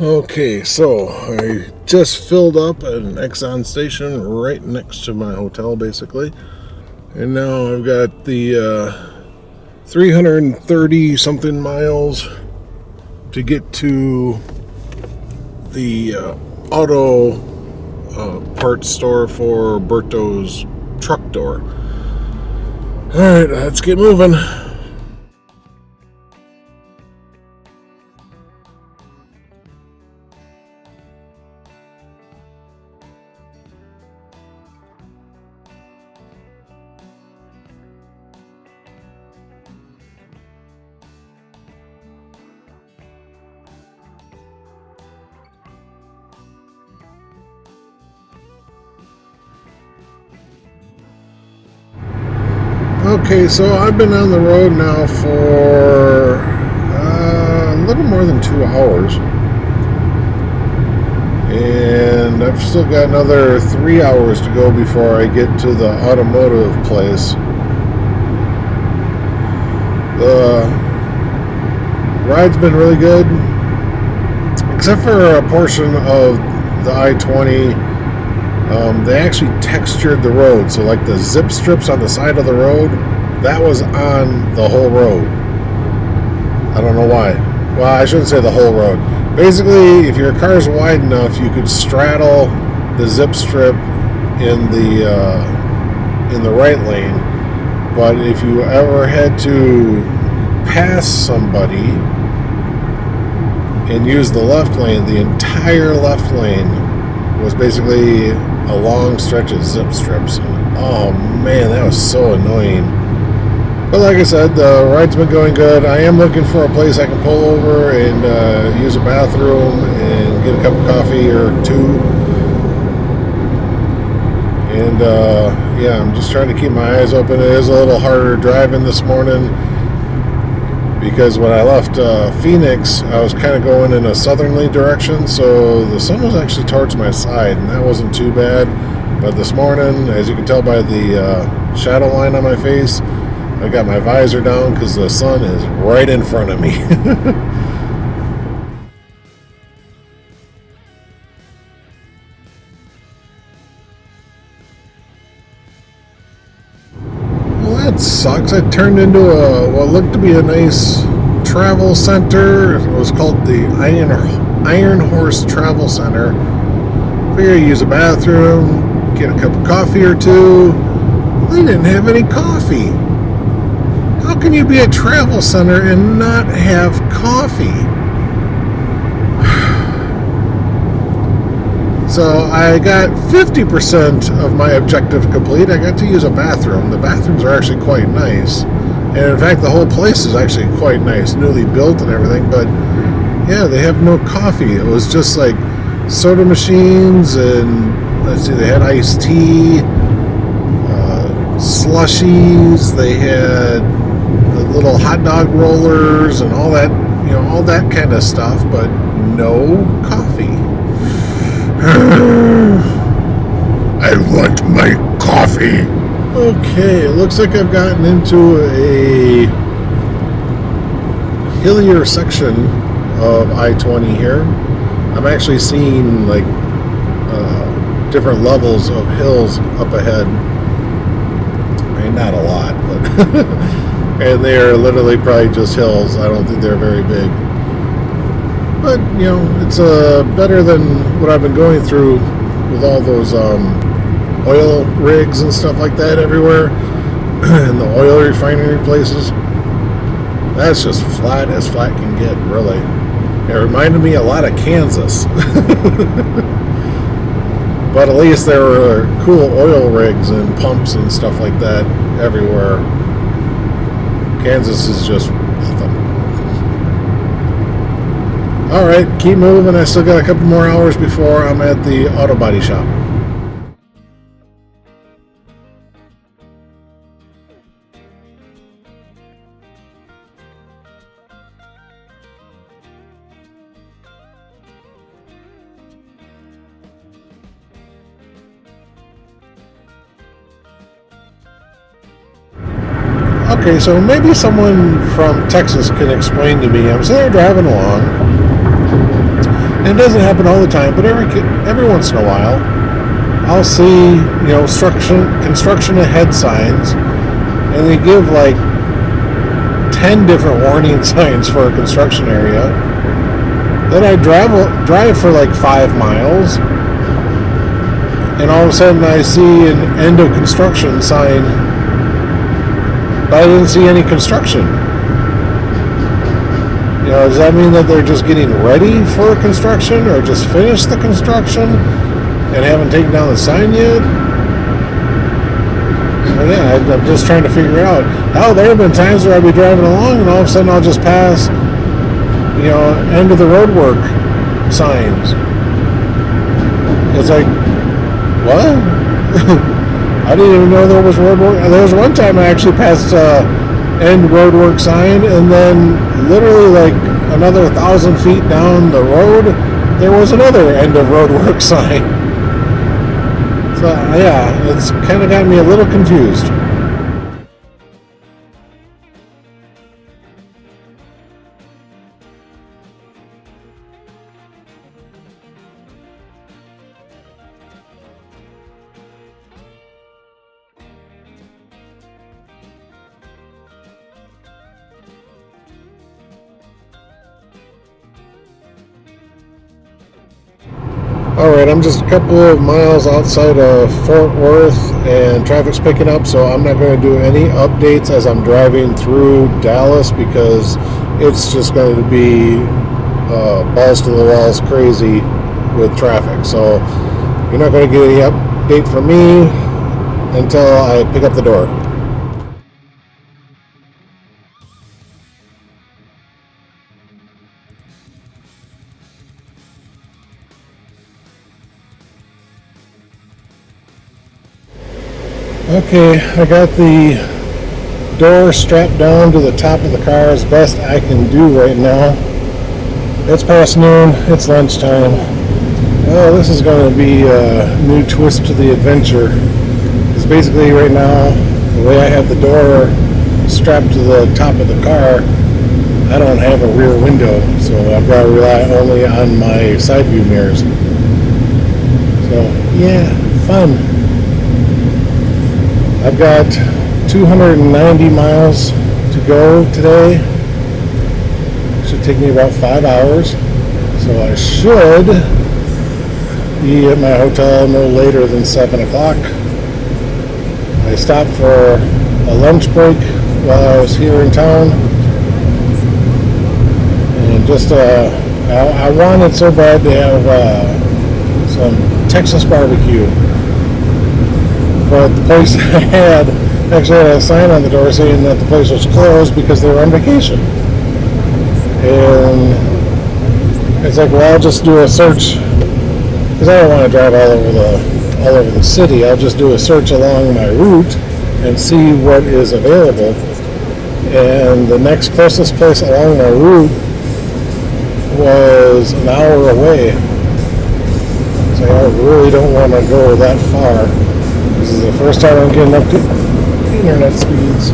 Okay, so I just filled up at an Exxon station right next to my hotel, basically. And now I've got the 330 something miles to get to the auto parts store for Berto's truck door. Alright, let's get moving. Okay, so I've been on the road now for a little more than 2 hours. And I've still got another 3 hours to go before I get to the automotive place. The ride's been really good, except for a portion of the I-20. They actually textured the road, so like the zip strips on the side of the road, that was on the whole road. I don't know why. Well, I shouldn't say the whole road. Basically, if your car's wide enough, you could straddle the zip strip in the right lane. But if you ever had to pass somebody and use the left lane, the entire left lane was basically a long stretch of zip strips. Oh man, that was so annoying. But like I said, the ride's been going good. I am looking for a place I can pull over and use a bathroom and get a cup of coffee or two. And yeah, I'm just trying to keep my eyes open. It is a little harder driving this morning because when I left Phoenix, I was kind of going in a southerly direction, so the sun was actually towards my side, and that wasn't too bad. But this morning, as you can tell by the shadow line on my face, I got my visor down because the sun is right in front of me. Well, that sucks. I turned into what looked to be a nice travel center. It was called the Iron Horse Travel Center. Figured I'd use a bathroom, get a cup of coffee or two. They didn't have any coffee. How can you be a travel center and not have coffee? So I got 50% of my objective complete. I got to use a bathroom. The bathrooms are actually quite nice. And in fact, the whole place is actually quite nice, newly built and everything. But yeah, they have no coffee. It was just like soda machines and, let's see, they had iced tea, slushies. They had the little hot dog rollers and all that, all that kind of stuff, but no coffee. I want my coffee. Okay, it looks like I've gotten into a hillier section of I-20 here. I'm actually seeing like different levels of hills up ahead. I mean, not a lot, but and they are literally probably just hills. I don't think they're very big. But, it's better than what I've been going through with all those oil rigs and stuff like that everywhere. And the oil refinery places. That's just flat as flat can get, really. It reminded me a lot of Kansas. But at least there were cool oil rigs and pumps and stuff like that everywhere. Kansas is just nothing. Alright, keep moving. I still got a couple more hours before I'm at the auto body shop. Okay, so maybe someone from Texas can explain to me. I'm sitting there driving along, it doesn't happen all the time, but every once in a while, I'll see, construction ahead signs, and they give like 10 different warning signs for a construction area. Then I drive for like 5 miles, and all of a sudden I see an end of construction sign, but I didn't see any construction. Does that mean that they're just getting ready for construction, or just finished the construction and haven't taken down the sign yet? So yeah, I'm just trying to figure out. There have been times where I'll be driving along and all of a sudden I'll just pass, end of the road work signs. It's like, what? I didn't even know there was road work. There was one time I actually passed end roadwork sign, and then literally like another 1,000 feet down the road, there was another end of roadwork sign. So yeah, it's kind of got me a little confused. Alright, I'm just a couple of miles outside of Fort Worth, and traffic's picking up, so I'm not going to do any updates as I'm driving through Dallas, because it's just going to be balls to the walls crazy with traffic. So you're not going to get any update from me until I pick up the door. Okay, I got the door strapped down to the top of the car as best I can do right now. It's past noon, it's lunchtime. Oh, this is going to be a new twist to the adventure. Because basically right now, the way I have the door strapped to the top of the car, I don't have a rear window, so I've got to rely only on my side view mirrors. So, yeah, fun. I've got 290 miles to go today. It should take me about 5 hours. So I should be at my hotel no later than 7 o'clock. I stopped for a lunch break while I was here in town. And just, I wanted so bad to have some Texas barbecue. But the place I had actually had a sign on the door saying that the place was closed because they were on vacation. And it's like, well, I'll just do a search, because I don't want to drive all over the city. I'll just do a search along my route and see what is available. And the next closest place along my route was an hour away. So I really don't want to go that far. This is the first time I'm getting up to internet speeds.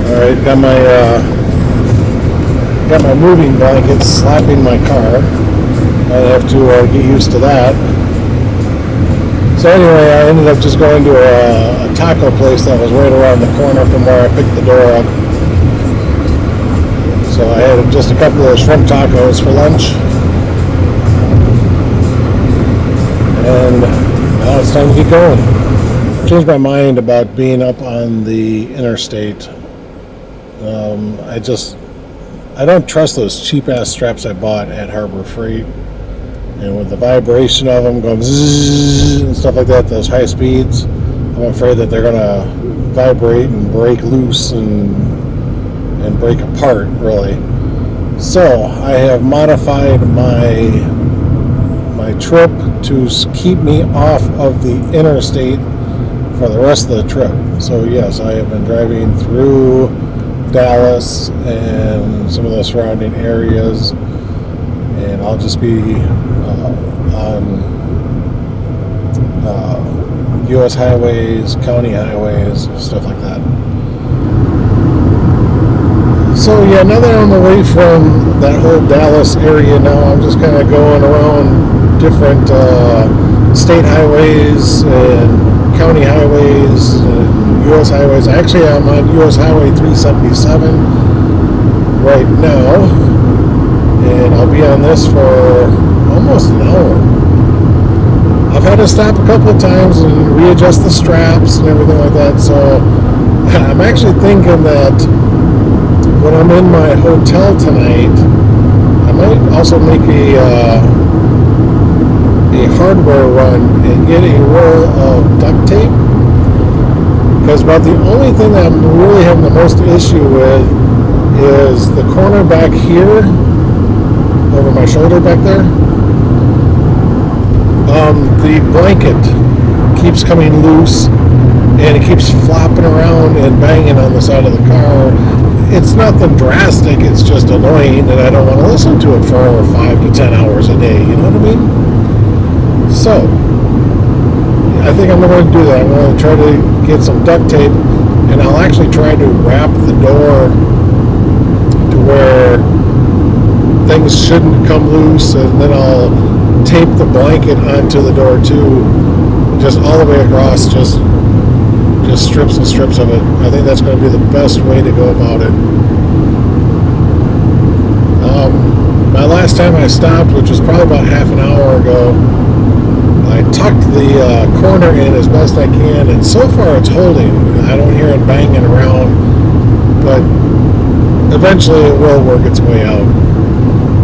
Alright, got my moving blanket slapping my car. I have to get used to that. So anyway, I ended up just going to a taco place that was right around the corner from where I picked the door up. So I had just a couple of shrimp tacos for lunch. And now it's time to get going. I changed my mind about being up on the interstate. I don't trust those cheap ass straps I bought at Harbor Freight. And with the vibration of them going zzz and stuff like that, those high speeds, I'm afraid that they're gonna vibrate and break loose and break apart, really. So I have modified my trip to keep me off of the interstate for the rest of the trip. So yes, I have been driving through Dallas and some of the surrounding areas, and I'll just be on U.S. highways, county highways, stuff like that. So yeah, now that I'm away from that whole Dallas area now, I'm just kind of going around different state highways and county highways and U.S. highways. Actually, I'm on U.S. Highway 377 right now, and I'll be on this for almost an hour. I've had to stop a couple of times and readjust the straps and everything like that, so I'm actually thinking that when I'm in my hotel tonight, I might also make a hardware run and get a roll of duct tape, because about the only thing that I'm really having the most issue with is the corner back here, over my shoulder back there. The blanket keeps coming loose and it keeps flopping around and banging on the side of the car. It's nothing drastic, it's just annoying, and I don't want to listen to it for 5 to 10 hours a day, you know what I mean? So, I think I'm going to do that. I'm going to try to get some duct tape, and I'll actually try to wrap the door to where things shouldn't come loose, and then I'll tape the blanket onto the door too, just all the way across, just strips and strips of it. I think that's going to be the best way to go about it. My last time I stopped, which was probably about half an hour ago, I tucked the corner in as best I can, and so far it's holding. I don't hear it banging around, but eventually it will work its way out.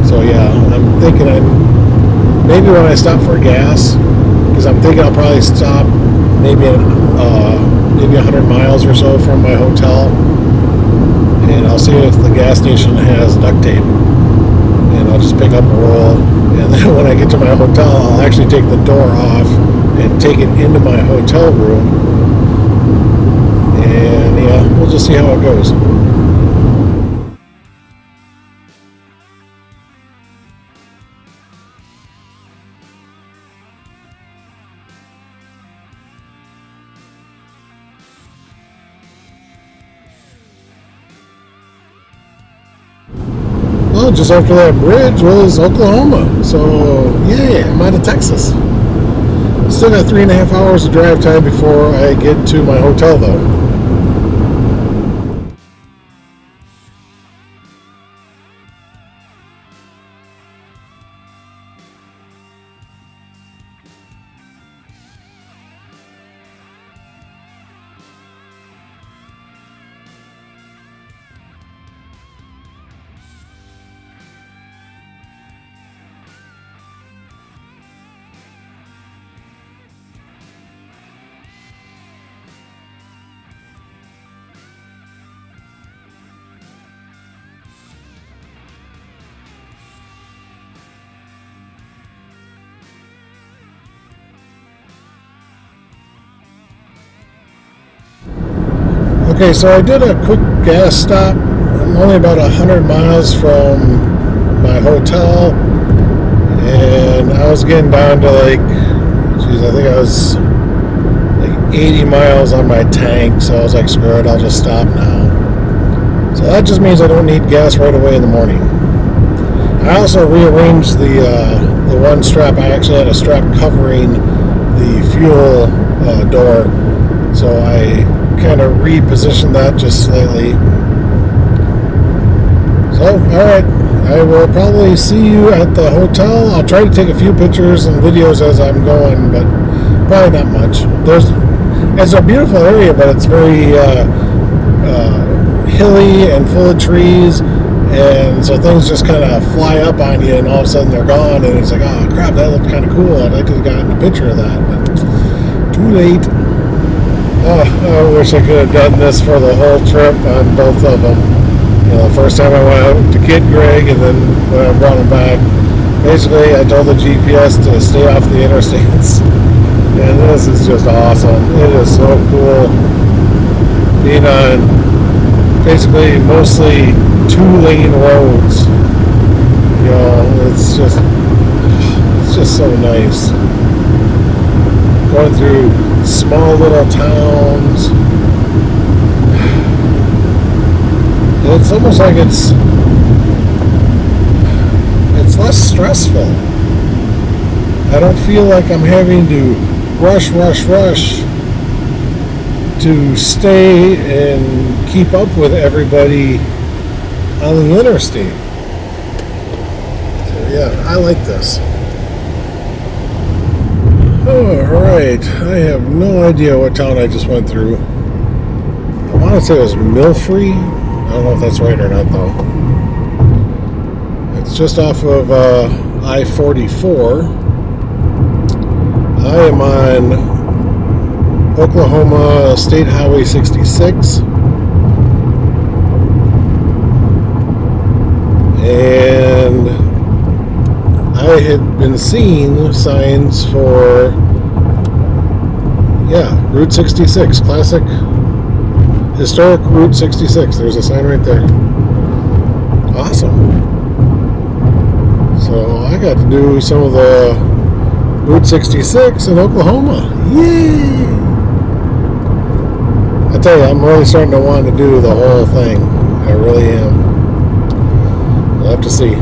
So yeah, I'm thinking maybe when I stop for gas, because I'm thinking I'll probably stop maybe 100 miles or so from my hotel, and I'll see if the gas station has duct tape, and I'll just pick up a roll, and then when I get to my hotel, I'll actually take the door off and take it into my hotel room, and yeah, we'll just see how it goes. Well, just after that bridge was Oklahoma. So, yeah, I'm out of Texas. Still got 3.5 hours of drive time before I get to my hotel, though. Okay, so I did a quick gas stop. I'm only about 100 miles from my hotel, and I was getting down to I think I was like 80 miles on my tank, so I was like, screw it, I'll just stop now. So that just means I don't need gas right away in the morning. I also rearranged the one strap. I actually had a strap covering the fuel door, so I kind of repositioned that just slightly. So, alright, I will probably see you at the hotel. I'll try to take a few pictures and videos as I'm going, but probably not much. It's a beautiful area, but it's very hilly and full of trees, and so things just kind of fly up on you, and all of a sudden they're gone, and it's like, oh crap, that looked kind of cool. I'd like to have gotten a picture of that, but too late. Oh, I wish I could have done this for the whole trip on both of them. You know, the first time I went out to get Greg, and then when I brought him back, basically I told the GPS to stay off the interstates. And this is just awesome. It is so cool being on basically mostly 2-lane roads. You know, it's just so nice. Going through small little towns. it's almost like it's less stressful. I don't feel like I'm having to rush to stay and keep up with everybody on the interstate. So yeah, I like this. Alright, I have no idea what town I just went through. I want to say it was Milfrey. I don't know if that's right or not though. It's just off of I-44. I am on Oklahoma State Highway 66. And I had been seeing signs for, Route 66, classic, historic Route 66. There's a sign right there. Awesome. So I got to do some of the Route 66 in Oklahoma. Yay! I tell you, I'm really starting to want to do the whole thing. I really am. We'll have to see.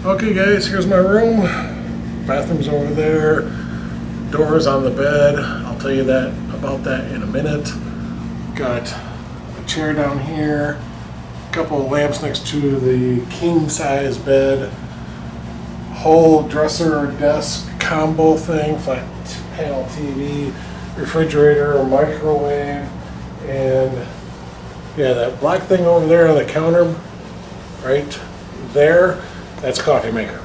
Okay guys, here's my room. Bathroom's over there. Doors on the bed. I'll tell you about that in a minute. Got a chair down here. A couple of lamps next to the king size bed. Whole dresser desk combo thing. Flat panel TV, refrigerator, microwave, and that black thing over there on the counter, right there. That's a coffee maker.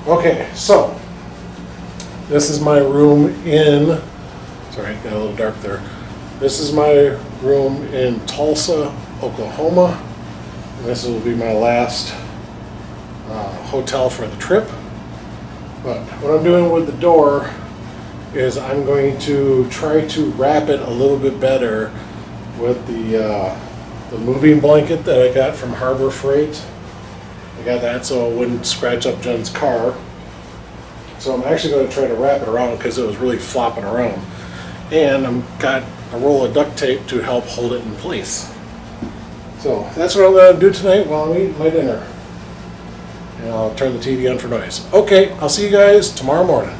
Okay, so this is my room in, sorry, it got a little dark there. This is my room in Tulsa, Oklahoma. And this will be my last hotel for the trip. But what I'm doing with the door is I'm going to try to wrap it a little bit better with the moving blanket that I got from Harbor Freight. I got that so it wouldn't scratch up Jen's car. So I'm actually going to try to wrap it around because it was really flopping around. And I've got a roll of duct tape to help hold it in place. So that's what I'm going to do tonight while I'm eating my dinner. And I'll turn the TV on for noise. Okay, I'll see you guys tomorrow morning.